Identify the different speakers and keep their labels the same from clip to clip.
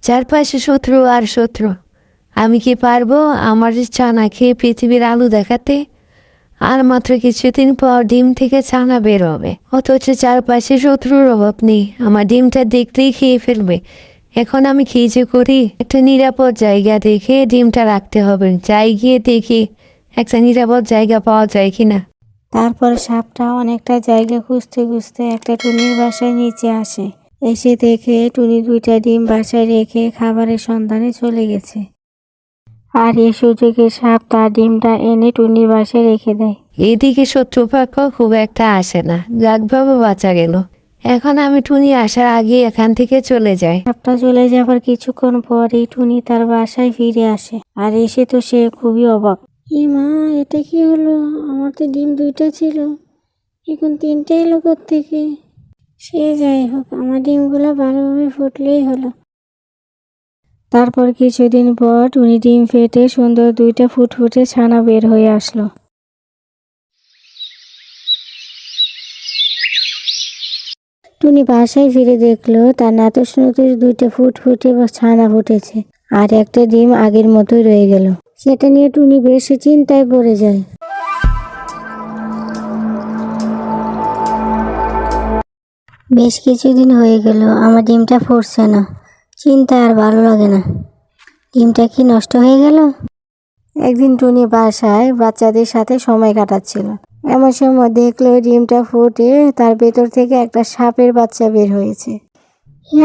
Speaker 1: চারপাশে শত্রু আর শত্রু। আমি কি পারবো আমার ছানা খেয়ে পৃথিবীর আলো দেখাতে? আর মাত্র কিছুদিন পর ডিম থেকে ছানা বের হবে, অথচ চারপাশে শত্রুর অভাব নেই। আমার ডিমটা দেখতেই খেয়ে ফেলবে। এখন আমি কি যে করি? একটা নিরাপদ জায়গা দেখে ডিমটা রাখতে হবে। যাই গিয়ে দেখি একটা নিরাপদ জায়গা পাওয়া যায় কিনা।
Speaker 2: তারপর সাপটা অনেকটা জায়গা খুঁজতে খুঁজতে একটা টুনির বাসায় নিচে আসে। এসে দেখে টুনি 2টা ডিম বাসায় রেখে খাবারের সন্ধানে চলে গেছে। আর এই সুযোগে সাপ তার ডিমটা এনে টুনির বাসায় রেখে দেয়।
Speaker 1: এইদিকে শত্রুপক্ষ খুব একটা আসে না, যাকভাবে বাঁচা গেল। এখন আমি টুনি আসার আগে এখান থেকে চলে যাই।
Speaker 2: সাপটা চলে যাবার কিছুক্ষণ পরেই টুনি তার বাসায় ফিরে আসে। আর এসে তো সে খুবই অবাক। মা, এটা কি হলো? আমার তো ডিম 2টা ছিল, এখন 3টে এলো থেকে। সে যাই হোক, আমার ডিমগুলো ভালোভাবে ফুটলেই হলো। তারপর কিছুদিন পর টুনি ডিম ফেটে সুন্দর 2টা ফুটফুটে ছানা বের হয়ে আসলো। টুনি বাসায় ফিরে দেখলো তার নাতুস 2টা ফুটফুটে ছানা ফুটেছে, আর একটা ডিম আগের মতোই রয়ে গেল। সেটা নিয়ে টুনি বেশ চিন্তায় পড়ে যায়। বেশ কিছুদিন হয়ে গেল আমার ডিমটা ফুটছে না। চিন্তা আর ভালো লাগে না। ডিমটা কি নষ্ট হয়ে গেল? একদিন টুনি বাসায় বাচ্চাদের সাথে সময় কাটাচ্ছিল। এমন সময় দেখলো ডিমটা ফুটে তার ভেতর থেকে একটা সাপের বাচ্চা বের হয়েছে।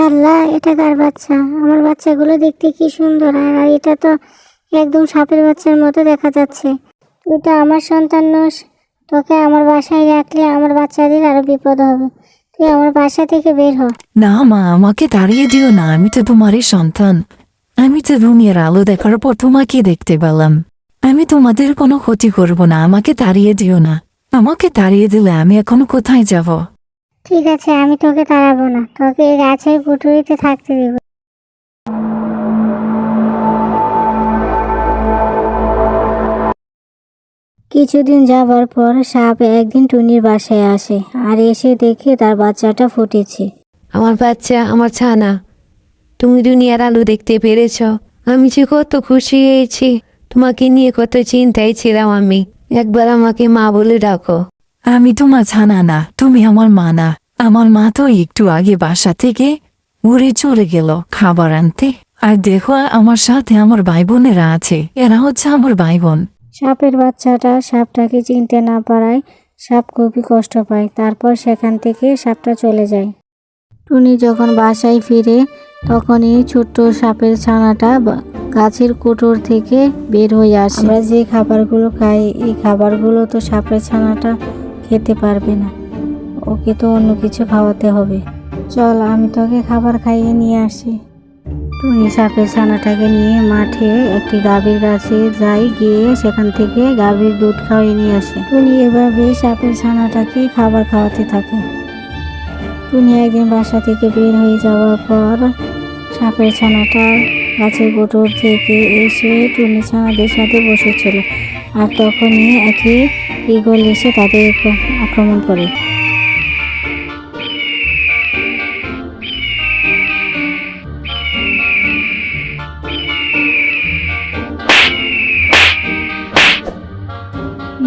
Speaker 2: আল্লাহ, এটা কার বাচ্চা? আমার বাচ্চাগুলো দেখতে কি সুন্দর, আর এটা তো একদম সাপের বাচ্চার মতো দেখা যাচ্ছে। তুই তো আমার সন্তান নস। তোকে আমার বাসায় রাখলে আমার বাচ্চাদের আরো বিপদ হবে। তুই আমার বাসা থেকে বের হ।
Speaker 3: না মা, আমাকে তাড়িয়ে দিও না। আমি তো তোমারই সন্তান। আমি তো দুনিয়ার আলো দেখার পর তোমাকে দেখতে পেলাম। আমি তোমাদের কোনো ক্ষতি করব না। আমাকে তাড়িয়ে দিও না। আমাকে তাড়িয়ে দিলে আমি এখন কোথায় যাব?
Speaker 2: ঠিক আছে, আমি তোকে তাড়াবো না। তোকে এই গাছের কুঠুরিতে থাকতে দেব। কিছুদিন যাবার পর সাপ একদিন টুনির বাসায় আসে, আর এসে দেখে তার বাচ্চাটা ফুটেছে।
Speaker 1: আমার বাচ্চা, আমার ছানা, তুমি দুনিয়ার আলো দেখতে পেরেছ। আমি যে কত খুশি হয়েছি। তোমাকে নিয়ে কত চিন্তায় ছিলাম আমি। একবার আমাকে মা বলে ডাকো।
Speaker 3: আমি তোমার ছানা না, তুমি আমার মা না। আমার মা তো একটু আগে বাসা থেকে উড়ে চলে গেল খাবার আনতে। আর দেখো, আমার সাথে আমার ভাই বোনেরা আছে। এরা হচ্ছে আমার ভাই বোন।
Speaker 2: সাপের বাচ্চাটা সাপটাকে চিনতে না পারায় সাপ খুবই কষ্ট পায়। তারপর সেখান থেকে সাপটা চলে যায়। টুনি যখন বাসায় ফিরে তখনই ছোট্ট সাপের ছানাটা গাছের কোটর থেকে বের হয়ে আসে। আমরা যে খাবারগুলো খাই, এই খাবারগুলো তো সাপের ছানাটা খেতে পারবে না। ওকে তো অন্য কিছু খাওয়াতে হবে। চল, আমি তোকে খাবার খাইয়ে নিয়ে আসি। টুনি সাপের ছানাটাকে নিয়ে মাঠে একটি গাভীর কাছে যায়, গিয়ে সেখান থেকে গাভীর দুধ খাওয়াই নিয়ে আসে। টুনি এভাবে সাপের ছানাটাকে খাবার খাওয়াতে থাকে। টুনি একদিন বাসা থেকে বের হয়ে যাওয়ার পর সাপের ছানাটা গাছের কোটর থেকে এসে টুনি ছানাদের সাথে বসেছিল। আর তখনই একটি ঈগল এসে তাদের আক্রমণ করে।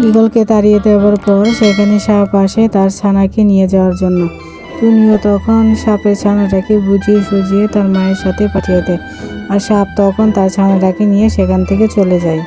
Speaker 2: ঈগলকে তাড়িয়ে দেওয়ার পর সেখানে সাপ আসে তার ছানাকে নিয়ে যাওয়ার জন্য। টুনিও তখন সাপের ছানাটাকে বুঝিয়ে সুঝিয়ে তার মায়ের সাথে পাঠিয়ে দেয়। আর সাপ তখন তার ছানাটাকে নিয়ে সেখান থেকে চলে যায়।